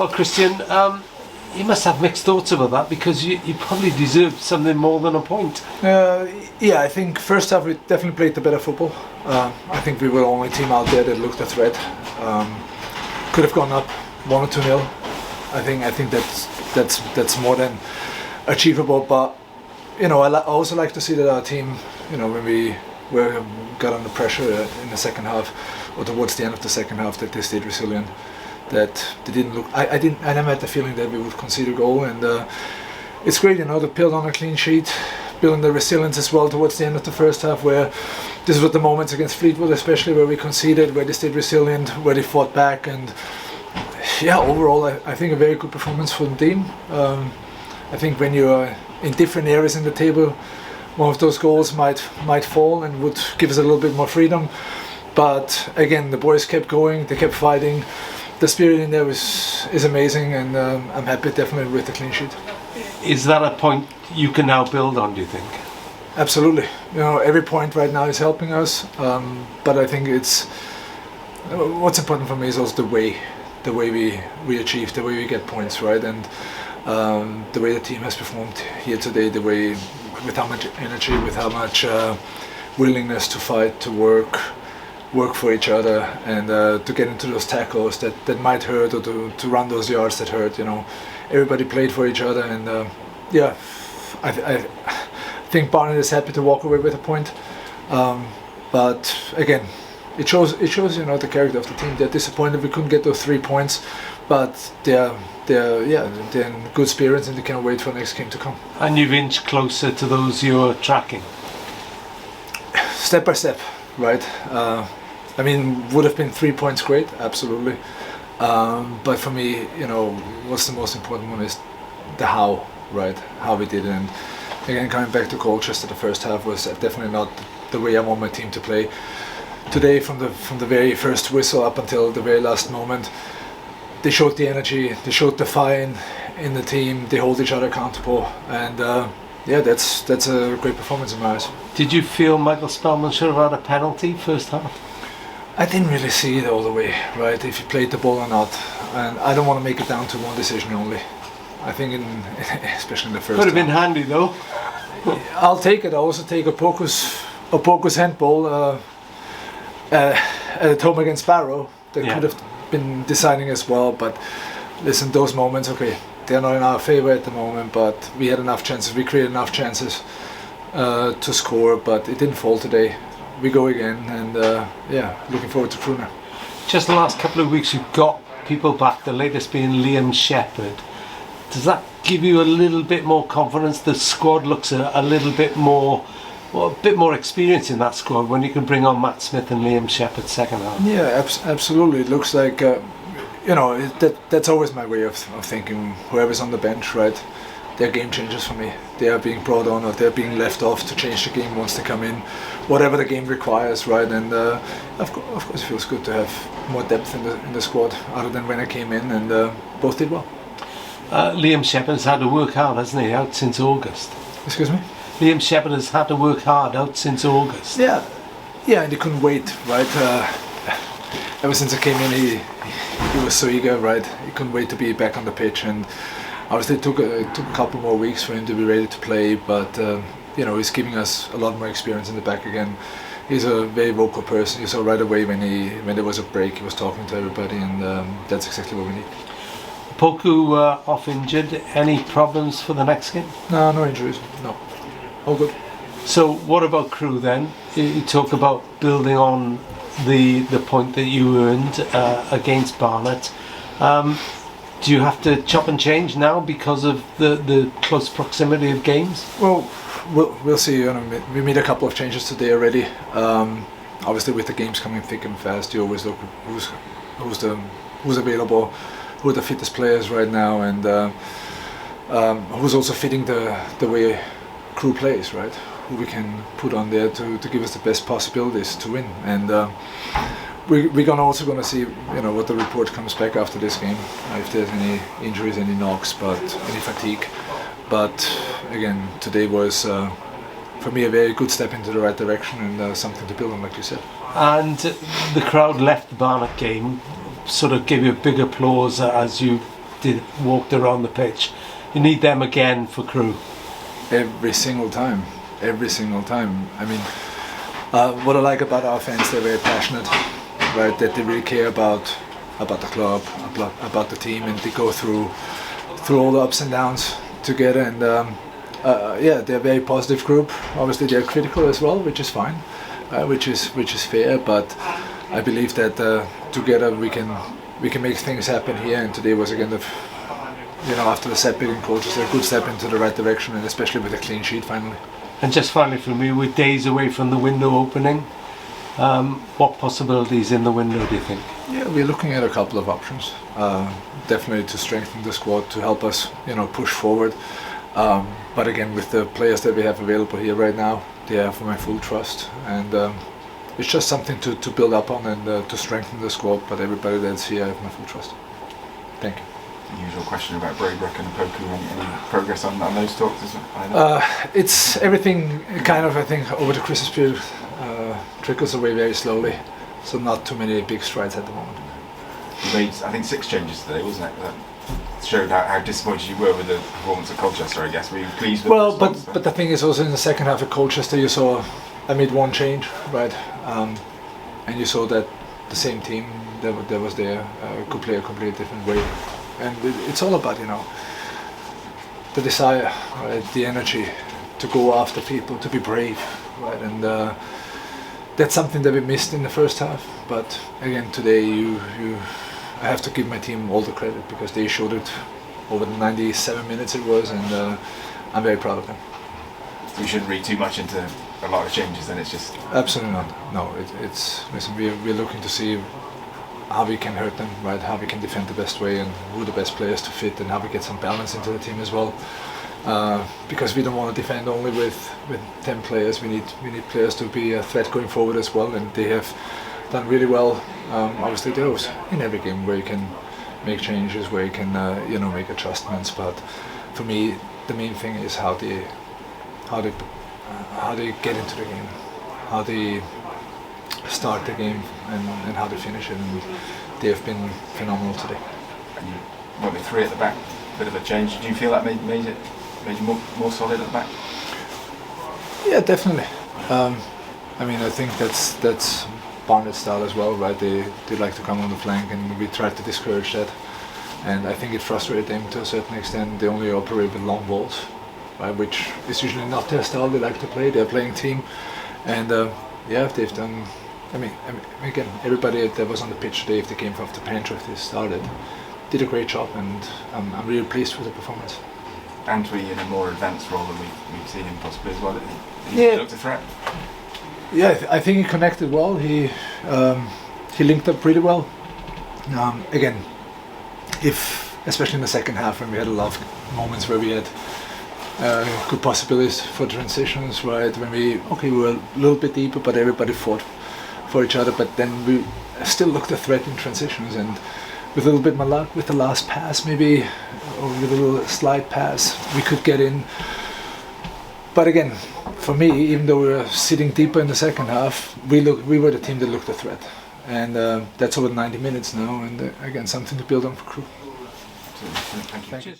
Well, Christian, you must have mixed thoughts about that because you probably deserved something more than a point. Yeah, I think first half we definitely played the better football. I think we were the only team out there that looked a threat. Could have gone up 1 or 2-0. I think that's more than achievable. But I also like to see that our team, when we got under pressure in the second half or towards the end of the second half, that they stayed resilient. That they didn't look. I never had the feeling that we would concede a goal, and it's great, to build on a clean sheet, building the resilience as well towards the end of the first half, where this was the moments against Fleetwood, especially where we conceded, where they stayed resilient, where they fought back, and overall, I think a very good performance from the team. I think when you're in different areas in the table, one of those goals might fall and would give us a little bit more freedom. But again, the boys kept going, they kept fighting. The spirit in there is amazing, and I'm happy definitely with the clean sheet. Is that a point you can now build on, do you think? Absolutely. Every point right now is helping us, but I think what's important for me is also the way we achieve, the way we get points, right? And the way the team has performed here today, the way with how much energy, with how much willingness to fight, to work for each other, and to get into those tackles that might hurt, or to run those yards that hurt. Everybody played for each other, and I think Barnet is happy to walk away with a point. But again, it shows the character of the team. They're disappointed we couldn't get those 3 points, but they're in good spirits, and they can't wait for the next game to come. And you've inched closer to those you're tracking. Step by step, right? Would have been 3 points great, absolutely. But for me, what's the most important one is the how, right? How we did it. And again, coming back to Colchester, the first half was definitely not the way I want my team to play. Today, from the very first whistle up until the very last moment, they showed the energy, they showed the fire in the team, they hold each other accountable, and that's a great performance in my eyes. Did you feel Michael Spellman should have had a penalty first half? I didn't really see it all the way, right, if he played the ball or not, and I don't want to make it down to one decision only. I think especially in the first Could have half. been handy though. I'll take it. I also take a Pocus handball at home against Barrow that could have been deciding as well, but listen, those moments, okay, they're not in our favor at the moment, but we had enough chances, we created enough chances to score, but it didn't fall today. We go again, and looking forward to Crewe now. Just the last couple of weeks you've got people back, the latest being Liam Shepherd. Does that give you a little bit more confidence? The squad looks a little bit more, a bit more experience in that squad when you can bring on Matt Smith and Liam Shepherd second half. Yeah, absolutely. It looks like that's always my way of thinking. Whoever's on the bench, right? They're game changers for me. They are being brought on, or they're being left off to change the game once they come in, whatever the game requires, right? And of course, it feels good to have more depth in the squad, other than when I came in, and both did well. Liam Shepherd has had to work hard, hasn't he? Out since August. Excuse me. Liam Shepherd has had to work hard out since August. Yeah, and he couldn't wait, right? Ever since I came in, he was so eager, right? He couldn't wait to be back on the pitch, and obviously it took a couple more weeks for him to be ready to play, but he's giving us a lot more experience in the back again. He's a very vocal person. You saw right away when there was a break, he was talking to everybody, and that's exactly what we need. Poku off injured. Any problems for the next game? No injuries. No, all good. So what about Crewe then? You talk about building on the point that you earned against Barnet. Do you have to chop and change now because of the close proximity of games? Well, we'll see. We made a couple of changes today already. Obviously, with the games coming thick and fast, you always look who's available, who are the fittest players right now, and who's also fitting the way Crewe plays, right? Who we can put on there to give us the best possibilities to win. And we're also gonna see, what the report comes back after this game, if there's any injuries, any knocks, but any fatigue. But again, today was for me a very good step into the right direction, and something to build on, like you said. And the crowd left the Barnet game, sort of gave you a big applause as you walked around the pitch. You need them again for Crew. Every single time. I mean, what I like about our fans, they're very passionate, right? That they really care about the club, about the team, and they go through all the ups and downs together. And they're a very positive group. Obviously, they're critical as well, which is fine, which is fair. But I believe that together we can make things happen here. And today was again after the setback coaches, a good step into the right direction, and especially with a clean sheet finally. And just finally for me, we're days away from the window opening. What possibilities in the window do you think? Yeah, we're looking at a couple of options. Definitely to strengthen the squad, to help us, push forward. But again, with the players that we have available here right now, they have my full trust, and it's just something to build up on and to strengthen the squad. But everybody that's here, I have my full trust. Thank you. The usual question about Braybrook and Poku. Any progress on those talks? It's everything kind of, I think, over the Christmas period trickles away very slowly, so not too many big strides at the moment. You made, I think, 6 changes today, wasn't it? That showed how disappointed you were with the performance at Colchester, I guess. Were you pleased with the response? But the thing is also in the second half at Colchester you saw I made 1 change, right? And you saw that the same team that was there could play a completely different way. And it's all about, the desire, right? The energy to go after people, to be brave, right? And that's something that we missed in the first half. But again, today I have to give my team all the credit because they showed it over the 97 minutes it was, and I'm very proud of them. So you shouldn't read too much into a lot of changes, then it's just... Absolutely not. No, listen, we're looking to see how we can hurt them, right? How we can defend the best way, and who are the best players to fit, and how we get some balance into the team as well. Because we don't want to defend only with 10 players. We need players to be a threat going forward as well, and they have done really well. Obviously, there's in every game where you can make changes, where you can make adjustments. But for me, the main thing is how they get into the game, how they start the game, and how they finish it. And they have been phenomenal today. And you went with 3 at the back, bit of a change. Do you feel that made you more solid at the back? Yeah, definitely. I mean, I think that's Barnet style as well, right? They like to come on the flank, and we try to discourage that. And I think it frustrated them to a certain extent. They only operate with long balls, right? Which is usually not their style. They like to play. They're playing team, and they've done. I mean, again, everybody that was on the pitch today, if they came off the bench or if they started, did a great job, and I'm really pleased with the performance. Antwi in a more advanced role than we've seen him possibly as well. He looked a threat. Yeah, I think he connected well. He linked up pretty well. Again, especially in the second half when we had a lot of moments where we had good possibilities for transitions, right? When we were a little bit deeper, but everybody fought for each other. But then we still looked a threat in transitions, and with a little bit more luck with the last pass, maybe, or with a little slide pass, we could get in. But again, for me, even though we were sitting deeper in the second half, we were the team that looked a threat, and that's over 90 minutes now. And again, something to build on for Crew. Thank you. Cheers.